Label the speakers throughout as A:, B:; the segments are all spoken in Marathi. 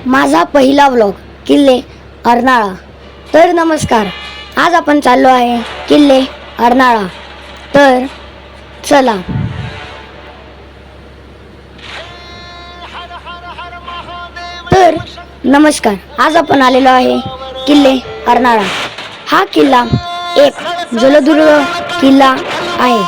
A: माझा पहिला व्लॉग किल्ले अर्नाळा। तर नमस्कार, आज आपण चाललो आहे किल्ले अर्नाळा। तर चला। तर नमस्कार, आज आपण आलेलो आहे किल्ले अर्नाळा। हा किल्ला एक जलदुर्ग किल्ला आहे,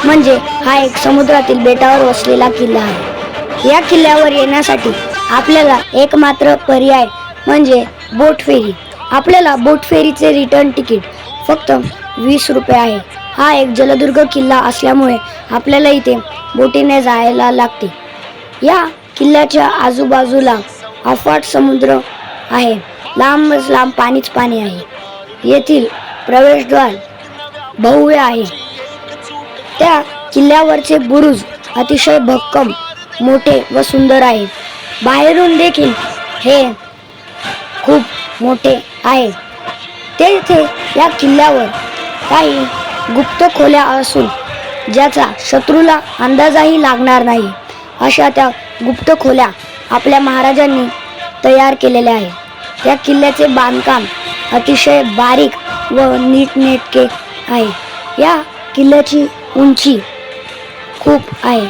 A: म्हणजे हा एक समुद्रातील बेटावर वसलेला किल्ला आहे। या किल्ल्यावर येण्यासाठी आपल्याला एकमात्र पर्याय म्हणजे बोट फेरी। आपल्याला बोट फेरीचे रिटर्न तिकीट फक्त 20 रुपये आहे। हा एक जलदुर्ग किल्ला असल्यामुळे आपल्याला इथे बोटीने जायला लागते। या किल्ल्याच्या आजूबाजूला अफाट समुद्र आहे, लांब लांब पाणीच पाणी आहे। येथील प्रवेशद्वार भव्य आहे। त्या किल्ल्यावरचे बुरुज अतिशय भक्कम, मोठे व सुंदर आहे। बाहेरून देखील हे खूप मोठे आहे। तेथे या किल्ल्यावर काही गुप्त खोल्या असून ज्याचा शत्रूला अंदाजही लागणार नाही, अशा त्या गुप्त खोल्या आपल्या महाराजांनी तयार केलेल्या आहे। त्या किल्ल्याचे बांधकाम अतिशय बारीक व नीटनेटके आहे। या किल्ल्याची उंची खूप आहे।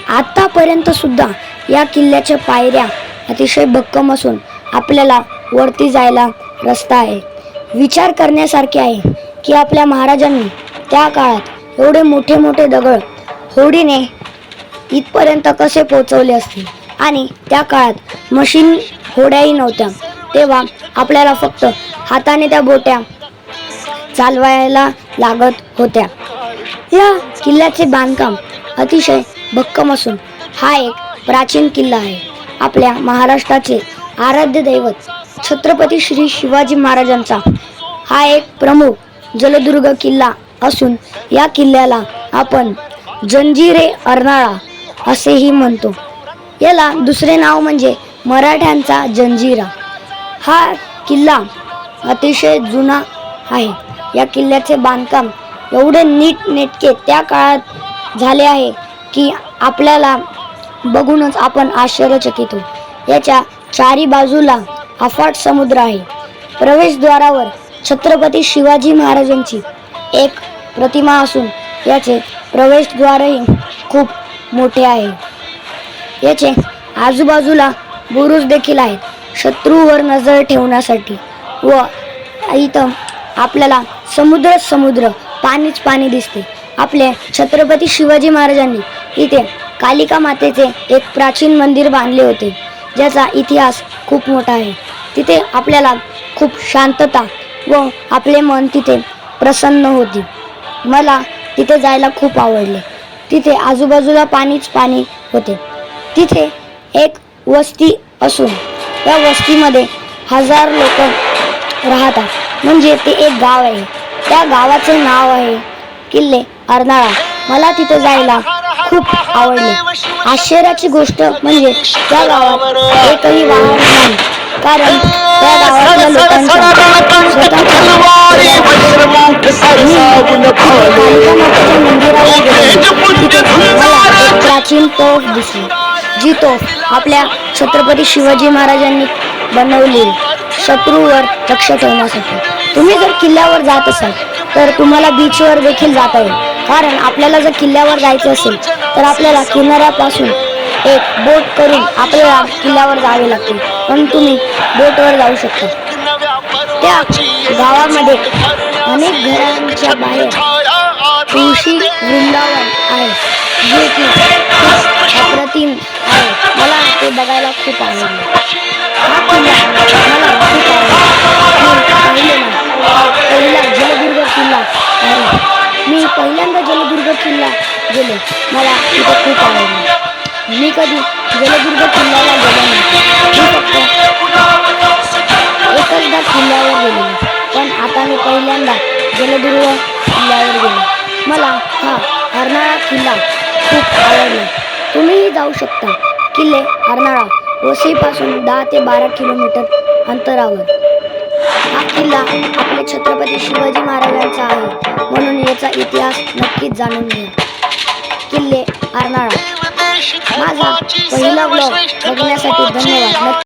A: आतापर्यंत सुद्धा या किल्ल्याच्या पायऱ्या अतिशय भक्कम असून आपल्याला वरती जायला रस्ता आहे। विचार करण्यासारखे आहे की आपल्या महाराजांनी त्या काळात एवढे मोठे मोठे दगड होडीने इथपर्यंत कसे पोहोचवले असतील, आणि त्या काळात मशीन होड्याही नव्हत्या, तेव्हा आपल्याला फक्त हाताने त्या बोट्या चालवायला लागत होत्या। या किल्ल्याचे बांधकाम अतिशय भक्कम असून हा एक प्राचीन किल्ला आहे। आपल्या महाराष्ट्राचे आराध्य दैवत छत्रपती श्री शिवाजी महाराजांचा हा एक प्रमुख जलदुर्ग किल्ला असून या किल्ल्याला आपण जंजिरे अर्नाळा असेही म्हणतो। याला दुसरे नाव म्हणजे मराठ्यांचा जंजिरा। हा किल्ला अतिशय जुना आहे। या किल्ल्याचे बांधकाम एवढे नीटनेटके त्या काळात झाले आहे की आपल्याला बघूनच आपण आश्चर्यचकित होतो। याच्या चारी बाजूला अफाट समुद्र आहे। प्रवेशद्वारावर छत्रपती शिवाजी महाराजांची एक प्रतिमा असून याचे प्रवेशद्वारही खूप मोठे आहे। याचे आजूबाजूला बुरुज देखील आहेत शत्रूवर नजर ठेवण्यासाठी, व इथं आपल्याला समुद्र पाणीच पाणी दिसते। आपले छत्रपती शिवाजी महाराजांनी इथे कालिका मातेचे एक प्राचीन मंदिर बांधले होते, ज्याचा इतिहास खूप मोठा आहे। तिथे आपल्याला खूप शांतता व आपले मन तिथे प्रसन्न होते। मला तिथे जायला खूप आवडले। तिथे आजूबाजूला पाणीच पाणी होते। तिथे एक वस्ती असून या वस्तीमध्ये 1000 लोक राहतात, म्हणजे ते एक गाव आहे। त्या गावाचे नाव आहे किल्ले अर्नाळा। मला तिथे जायला खूप आवडले। आश्चर्याची गोष्ट म्हणजे त्या गावात एकही वाहन नाही, कारण त्या गावातल्या लोकांच्या स्वतःच्या कालिका मातेच्या मंदिरावर गेलो, तिथे मला एक प्राचीन तोफ दिसली, जी तोफ आपल्या छत्रपती शिवाजी महाराजांनी बनवली शत्रूवर लक्ष ठेवण्यासाठी। तुम्ही जर किल्ल्यावर जात असाल तर तुम्हाला बीचवर देखील जाता येईल, कारण आपल्याला जर किल्ल्यावर जायचे असेल तर आपल्याला किनाऱ्यापासून एक बोट करून आपल्याला किल्ल्यावर जावे लागते, पण तुम्ही बोटवर जाऊ शकता। त्या गावामध्ये अनेक घरांच्या बाहेर तुळशी वृंदावन आहे, जे की खूप अप्रतिम आहे। मला ते बघायला खूप आवडले। हा किल्ला मला खूप आवडला। पहिला जलदुर्ग किल्ला आहे। मी पहिल्यांदा जलदुर्ग किल्ला गेलो, मला तिथे खूप आवडले। मी कधी जलदुर्ग किल्ल्याला गेलो नाही, मी फक्त एकदा किल्ल्यावर गेलो, पण आता मी पहिल्यांदा जलदुर्ग किल्ल्यावर गेलो। मला हा अर्नाळा किल्ला खूप आवडला। तुम्हीही जाऊ शकता। किल्ले अर्नाळा वसईपासून 10 ते 12 किलोमीटर अंतरावर। हा किल्ला आपल्या छत्रपती शिवाजी महाराजांचा आहे, म्हणून याचा इतिहास नक्कीच जाणून घ्या। किल्ले अर्नाळा माझा पहिला व्लॉग बघण्यासाठी धन्यवाद।